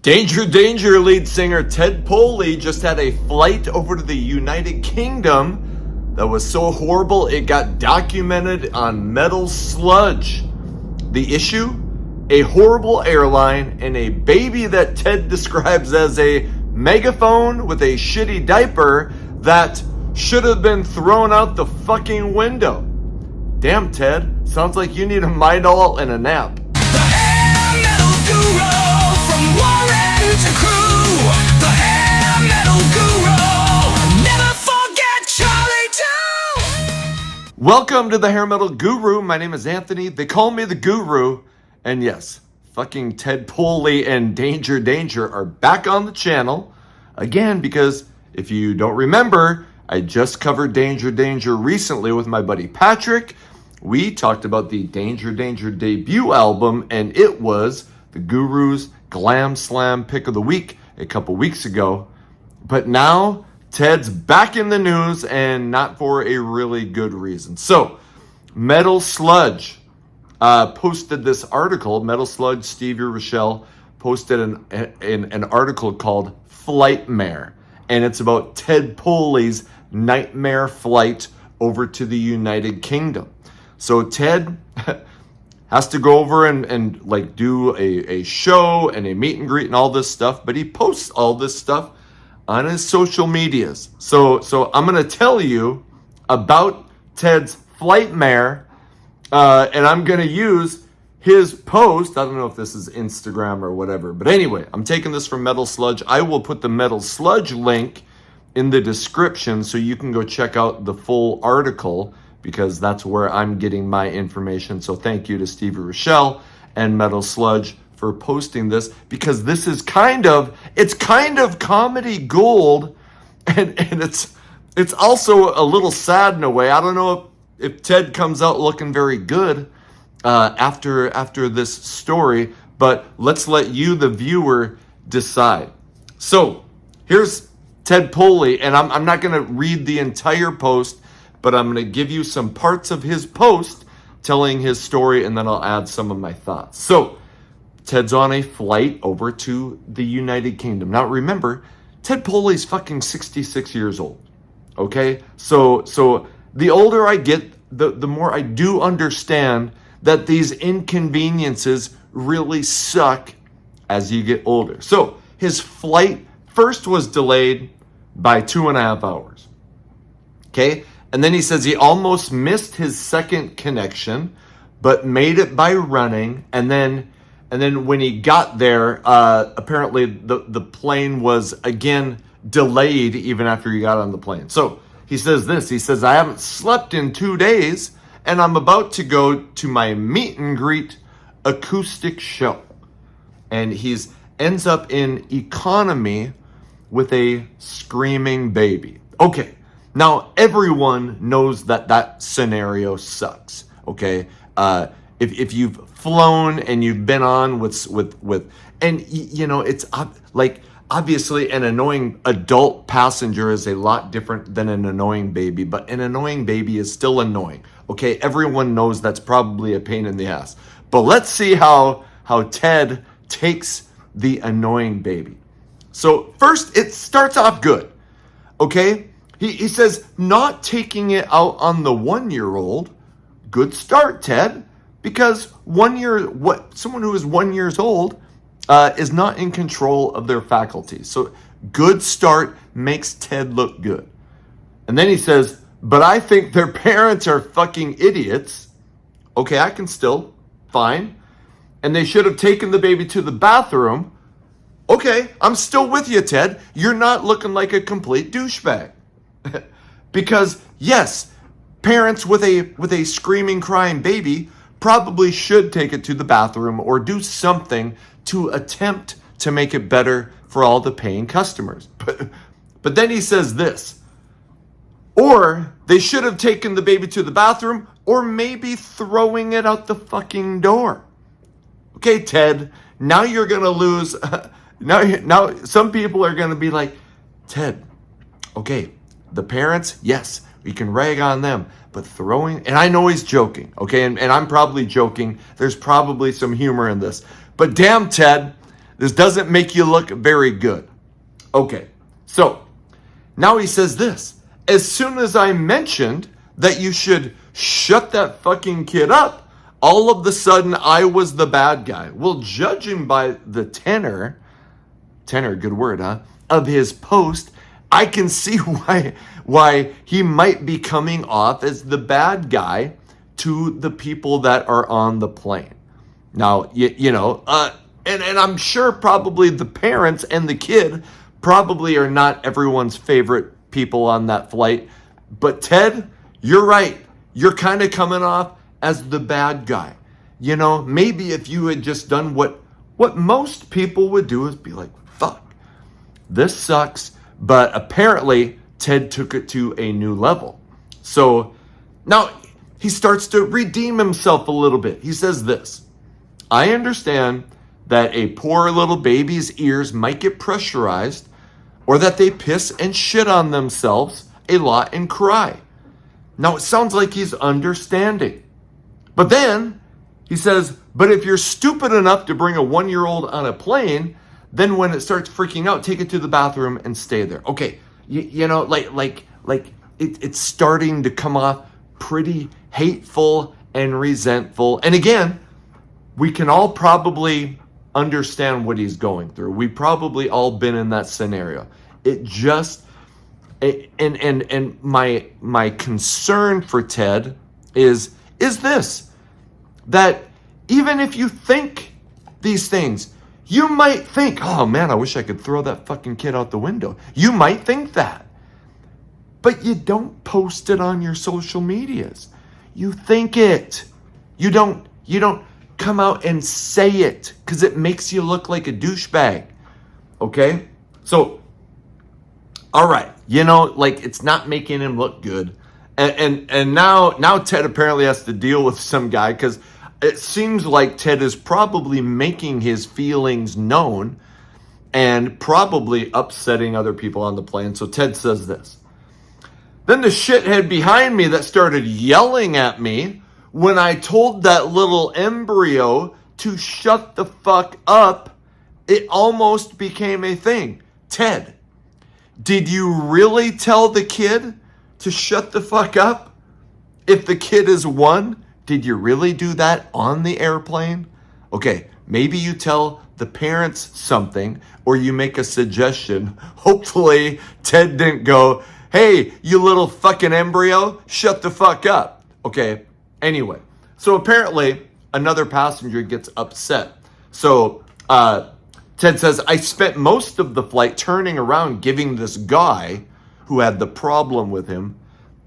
Danger, danger, lead singer Ted Poley just had a flight over to the United Kingdom that was so horrible it got documented on Metal Sludge. The issue? A horrible airline and a baby that Ted describes as a megaphone with a shitty diaper that should have been thrown out the fucking window. Damn, Ted, sounds like you need a Midol and a nap. To crew, the hair metal guru, never forget Charlie too. Welcome to the Hair Metal Guru. My name is Anthony. They call me the Guru. And yes, fucking Ted Poley and Danger Danger are back on the channel again because if you don't remember, I just covered Danger Danger recently with my buddy Patrick. We talked about the Danger Danger debut album, and it was the Guru's Glam Slam pick of the week a couple weeks ago. But now Ted's back in the news, and not for a really good reason. So Metal Sludge posted this article. Metal Sludge, Stevie Rochelle posted an article called Flightmare, and it's about Ted Poley's nightmare flight over to the United Kingdom. So Ted has to go over and like do a show and a meet and greet and all this stuff, but he posts all this stuff on his social medias. So I'm gonna tell you about Ted's Flightmare, and I'm gonna use his post. I don't know if this is Instagram or whatever, but anyway, I'm taking this from Metal Sludge. I will put the Metal Sludge link in the description so you can go check out the full article, because that's where I'm getting my information. So thank you to Stevie Rochelle and Metal Sludge for posting this, because this is kind of comedy gold, and it's also a little sad in a way. I don't know if Ted comes out looking very good after this story, but let's let you, the viewer, decide. So here's Ted Poley, and I'm not gonna read the entire post, but I'm going to give you some parts of his post telling his story, and then I'll add some of my thoughts. So, Ted's on a flight over to the United Kingdom. Now, remember, Ted Poley's fucking 66 years old, okay? So the older I get, the more I do understand that these inconveniences really suck as you get older. So, his flight first was delayed by 2.5 hours, okay? And then he says he almost missed his second connection, but made it by running. And then when he got there, apparently the plane was again delayed even after he got on the plane. So he says this, he says, I haven't slept in 2 days, and I'm about to go to my meet and greet acoustic show. And he's ends up in economy with a screaming baby. Okay. Now, everyone knows that scenario sucks, okay? If you've flown and you've been on with and you know, it's like, obviously an annoying adult passenger is a lot different than an annoying baby, but an annoying baby is still annoying, okay? Everyone knows that's probably a pain in the ass. But let's see how Ted takes the annoying baby. So first, it starts off good, okay? He says, not taking it out on the 1-year-old. Good start, Ted, because someone who is 1 year old is not in control of their faculties. So good start, makes Ted look good. And then he says, but I think their parents are fucking idiots. Okay, I can still, fine. And they should have taken the baby to the bathroom. Okay, I'm still with you, Ted. You're not looking like a complete douchebag. Because yes, parents with a screaming, crying baby probably should take it to the bathroom or do something to attempt to make it better for all the paying customers. But then he says this, or they should have taken the baby to the bathroom, or maybe throwing it out the fucking door. Okay, Ted, now you're gonna lose. Now some people are gonna be like, Ted, okay, the parents, yes, we can rag on them, but throwing, and I know he's joking, okay, and I'm probably joking. There's probably some humor in this, but damn, Ted, This doesn't make you look very good. Okay, so now he says this. As soon as I mentioned that you should shut that fucking kid up, all of the sudden I was the bad guy. Well, judging by the tenor, good word, huh, of his post, I can see why he might be coming off as the bad guy to the people that are on the plane. Now, and I'm sure probably the parents and the kid probably are not everyone's favorite people on that flight. But Ted, you're right. You're kind of coming off as the bad guy. Maybe if you had just done what most people would do is be like, fuck, this sucks. But apparently Ted took it to a new level. So now he starts to redeem himself a little bit. He says this. I understand that a poor little baby's ears might get pressurized, or that they piss and shit on themselves a lot and cry. Now it sounds like he's understanding. But then he says, but if you're stupid enough to bring a 1-year-old on a plane, then when it starts freaking out, take it to the bathroom and stay there. Okay, it's starting to come off pretty hateful and resentful. And again, we can all probably understand what he's going through. We've probably all been in that scenario. And my concern for Ted is this, that even if you think these things, you might think, oh man, I wish I could throw that fucking kid out the window. You might think that, but you don't post it on your social medias. You think it. You don't come out and say it because it makes you look like a douchebag. Okay? So, all right. It's not making him look good. And now Ted apparently has to deal with some guy because it seems like Ted is probably making his feelings known and probably upsetting other people on the plane. So Ted says this. Then the shithead behind me that started yelling at me when I told that little embryo to shut the fuck up, it almost became a thing. Ted, did you really tell the kid to shut the fuck up? If the kid is 1, did you really do that on the airplane? Okay, maybe you tell the parents something or you make a suggestion. Hopefully Ted didn't go, hey, you little fucking embryo, shut the fuck up. Okay, anyway. So apparently another passenger gets upset. So Ted says, I spent most of the flight turning around giving this guy who had the problem with him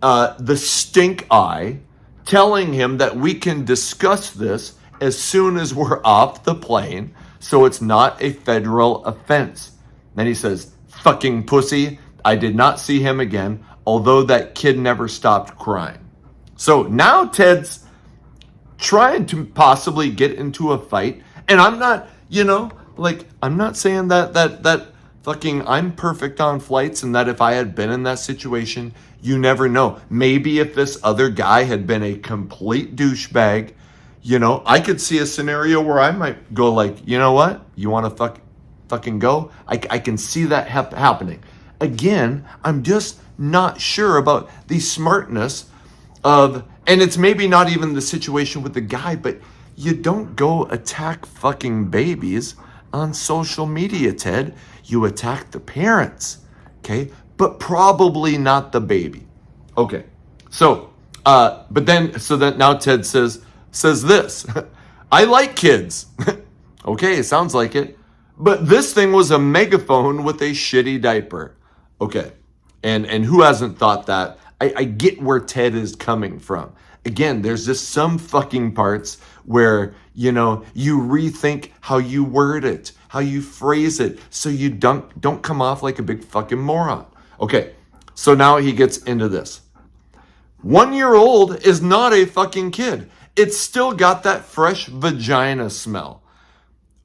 the stink eye, telling him that we can discuss this as soon as we're off the plane, so it's not a federal offense. Then he says, fucking pussy, I did not see him again, although that kid never stopped crying. So now Ted's trying to possibly get into a fight, and I'm not, I'm not saying that fucking I'm perfect on flights and that if I had been in that situation, you never know. Maybe if this other guy had been a complete douchebag, I could see a scenario where I might go like, you know what? You want to fucking go? I can see that happening. Again, I'm just not sure about the smartness of, and it's maybe not even the situation with the guy, but you don't go attack fucking babies on social media, Ted. You attack the parents, okay? But probably not the baby. Okay, so, now Ted says this. I like kids. Okay, it sounds like it. But this thing was a megaphone with a shitty diaper. Okay, and who hasn't thought that? I get where Ted is coming from. Again, there's just some fucking parts where, you rethink how you word it, how you phrase it, so you don't come off like a big fucking moron. Okay, so now he gets into this. 1-year-old is not a fucking kid. It's still got that fresh vagina smell.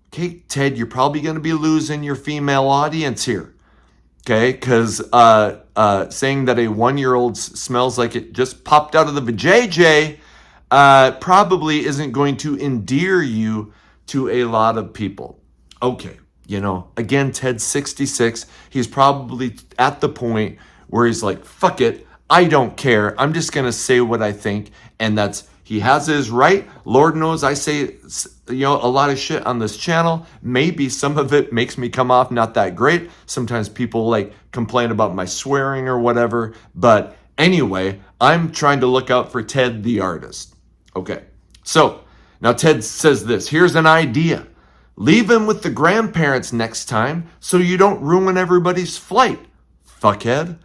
Okay, Ted, you're probably going to be losing your female audience here. Okay, because saying that a 1-year-old smells like it just popped out of the vajayjay probably isn't going to endear you to a lot of people. Okay, Again, Ted's 66. He's probably at the point where he's like, fuck it. I don't care. I'm just going to say what I think. And he has his right. Lord knows I say, a lot of shit on this channel. Maybe some of it makes me come off not that great. Sometimes people complain about my swearing or whatever. But anyway, I'm trying to look out for Ted the artist. Okay. So now Ted says this. Here's an idea. Leave him with the grandparents next time so you don't ruin everybody's flight, fuckhead.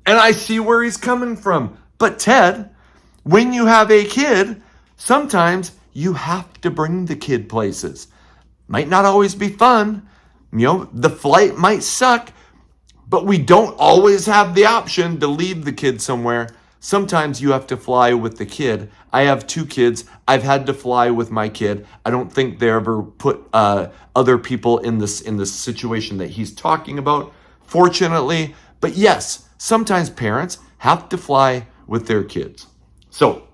And I see where he's coming from. But Ted, when you have a kid, sometimes you have to bring the kid places. Might not always be fun. The flight might suck, but we don't always have the option to leave the kid somewhere. Sometimes you have to fly with the kid. I have 2 kids. I've had to fly with my kid. I don't think they ever put other people in this situation that he's talking about, fortunately. But yes, sometimes parents have to fly with their kids. So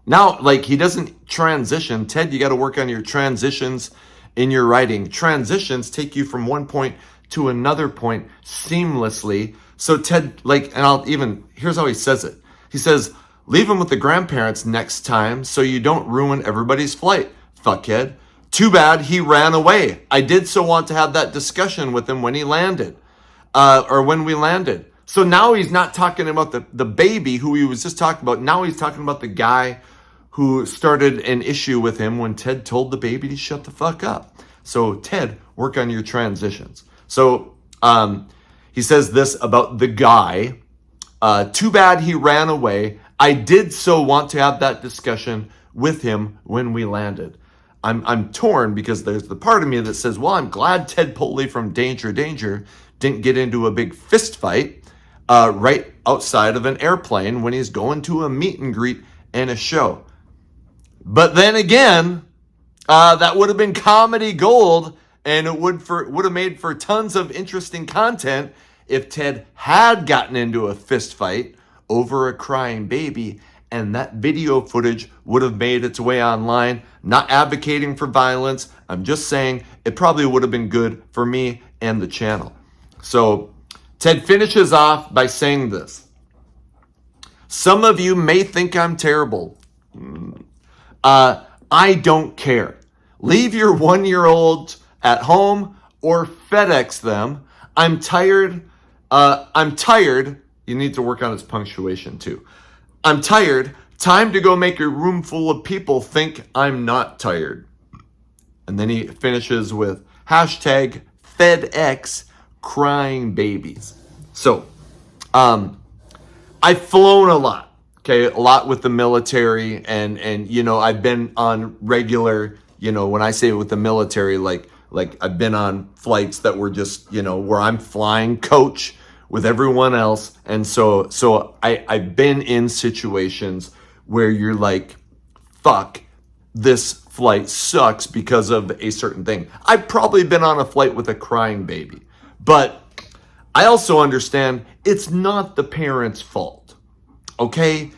now, he doesn't transition. Ted, you got to work on your transitions in your writing. Transitions take you from one point to another point seamlessly. So Ted, here's how he says it. He says, leave him with the grandparents next time so you don't ruin everybody's flight, fuckhead. Too bad he ran away. I did so want to have that discussion with him when he landed, or when we landed. So now he's not talking about the baby who he was just talking about. Now he's talking about the guy who started an issue with him when Ted told the baby to shut the fuck up. So Ted, work on your transitions. So he says this about the guy. Too bad he ran away. I did so want to have that discussion with him when we landed. I'm torn because there's the part of me that says, well, I'm glad Ted Poley from Danger Danger didn't get into a big fist fight right outside of an airplane when he's going to a meet and greet and a show. But then again, that would have been comedy gold, and it would have made for tons of interesting content if Ted had gotten into a fist fight over a crying baby, and that video footage would have made its way online. Not advocating for violence. I'm just saying it probably would have been good for me and the channel. So Ted finishes off by saying this. Some of you may think I'm terrible. I don't care. Leave your 1-year-old at home or FedEx them. I'm tired. You need to work on his punctuation too. I'm tired. Time to go make a room full of people think I'm not tired. And then he finishes with hashtag FedEx crying babies. So, I've flown a lot. Okay, a lot with the military, and I've been on regular, when I say with the military, like I've been on flights that were just, where I'm flying coach with everyone else. And so I've been in situations where you're like, fuck, this flight sucks because of a certain thing. I've probably been on a flight with a crying baby, but I also understand it's not the parents' fault. Okay?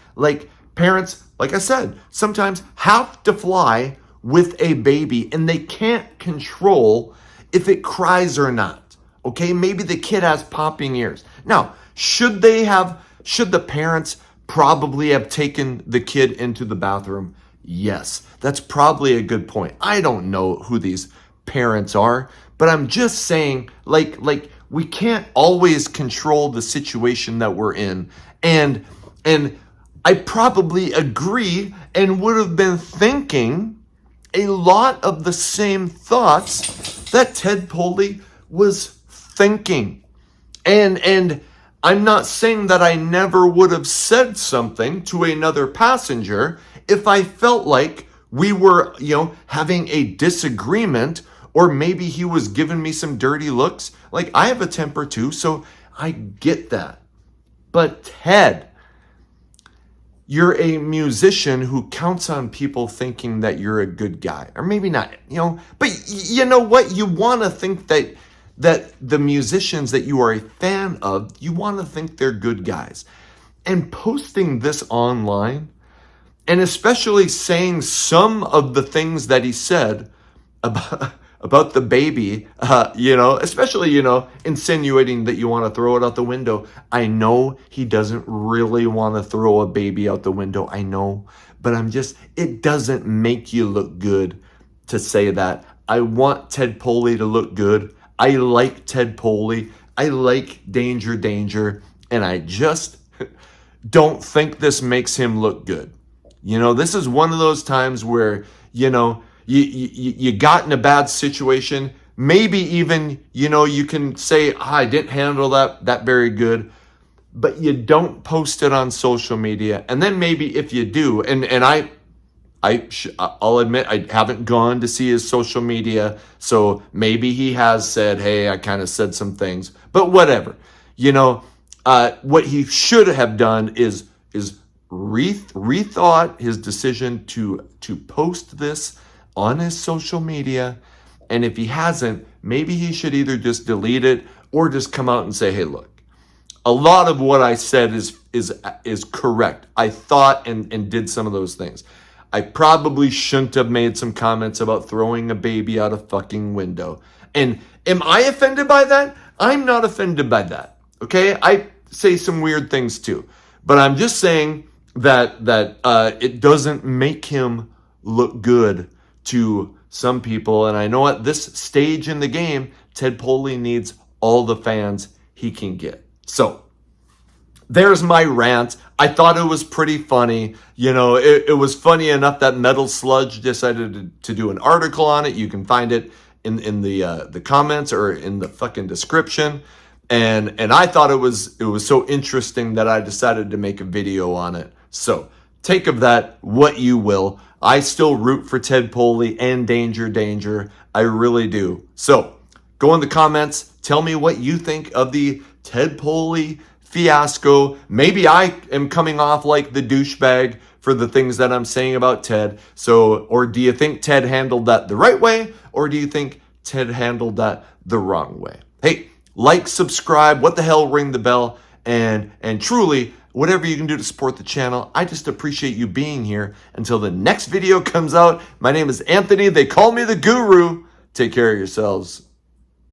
Parents, like I said, sometimes have to fly with a baby and they can't control if it cries or not. Okay? Maybe the kid has popping ears. Now, should the parents probably have taken the kid into the bathroom? Yes. That's probably a good point. I don't know who these parents are, but I'm just saying, we can't always control the situation that we're in. And I probably agree and would have been thinking a lot of the same thoughts that Ted Poley was thinking. And I'm not saying that I never would have said something to another passenger if I felt like we were, having a disagreement, or maybe he was giving me some dirty looks. I have a temper too, so I get that. But Ted, you're a musician who counts on people thinking that you're a good guy. Or maybe not, but you know what? You want to think that the musicians that you are a fan of, you want to think they're good guys. And posting this online, and especially saying some of the things that he said about the baby, you know, especially, you know, insinuating that you want to throw it out the window. I know he doesn't really want to throw a baby out the window. I know, but it doesn't make you look good to say that. I want Ted Poley to look good. I like Ted Poley. I like Danger, and I just don't think this makes him look good. You know, this is one of those times where, you know, you got in a bad situation. Maybe even, you know, you can say, I didn't handle that very good, but you don't post it on social media. And then maybe if you do, and I'll admit I haven't gone to see his social media, so maybe he has said, hey, I kind of said some things, but whatever. You know, what he should have done is rethought his decision to post this on his social media. And if he hasn't, maybe he should either just delete it or just come out and say, hey, look, a lot of what I said is correct. I thought and did some of those things. I probably shouldn't have made some comments about throwing a baby out a fucking window. And am I offended by that? I'm not offended by that. Okay? I say some weird things too. But I'm just saying that it doesn't make him look good to some people. And I know at this stage in the game, Ted Poley needs all the fans he can get. So there's my rant. I thought it was pretty funny. You know, it was funny enough that Metal Sludge decided to do an article on it. You can find it in the comments or in the fucking description. And I thought it was so interesting that I decided to make a video on it. So take of that what you will. I still root for Ted Poley and Danger. I really do. So go in the comments. Tell me what you think of the Ted Poley fiasco. Maybe I am coming off like the douchebag for the things that I'm saying about Ted. So, or do you think Ted handled that the right way? Or do you think Ted handled that the wrong way? Hey, like, subscribe, what the hell, ring the bell, and truly, whatever you can do to support the channel. I just appreciate you being here. Until the next video comes out, my name is Anthony. They call me the Guru. Take care of yourselves.